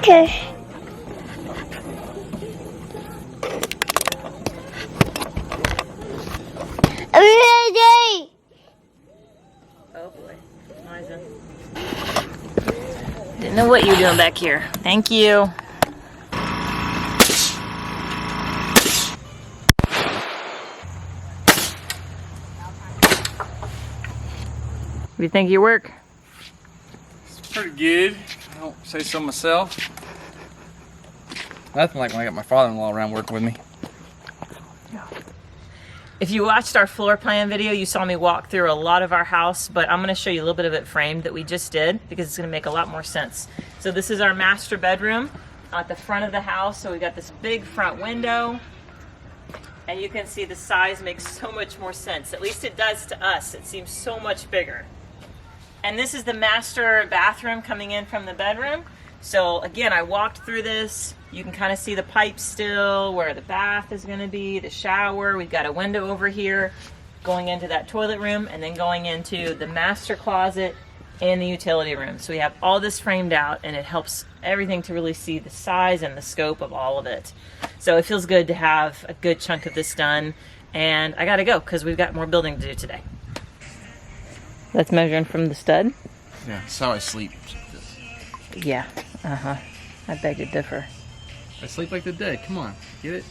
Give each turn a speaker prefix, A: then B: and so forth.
A: Okay. Ready?
B: Oh boy, Liza. Didn't know what you were doing back here. Thank you. What do you think of your work?
C: It's pretty good. I don't say so myself. Nothing like when I got my father-in-law around working with me.
B: If you watched our floor plan video, you saw me walk through a lot of our house, but I'm going to show you a little bit of it framed that we just did because it's going to make a lot more sense. So this is our master bedroom at the front of the house. So we got this big front window, and you can see the size makes so much more sense. At least it does to us. It seems so much bigger. And this is the master bathroom coming in from the bedroom. So again, I walked through this. You can kind of see the pipes still, where the bath is going to be, the shower. We've got a window over here going into that toilet room, and then going into the master closet and the utility room. So we have all this framed out, and it helps everything to really see the size and the scope of all of it. So it feels good to have a good chunk of this done. And I got to go because we've got more building to do today. That's measuring from the stud.
C: Yeah, that's how I sleep.
B: Yeah, I beg to differ.
C: I sleep like the dead. Come on, get it?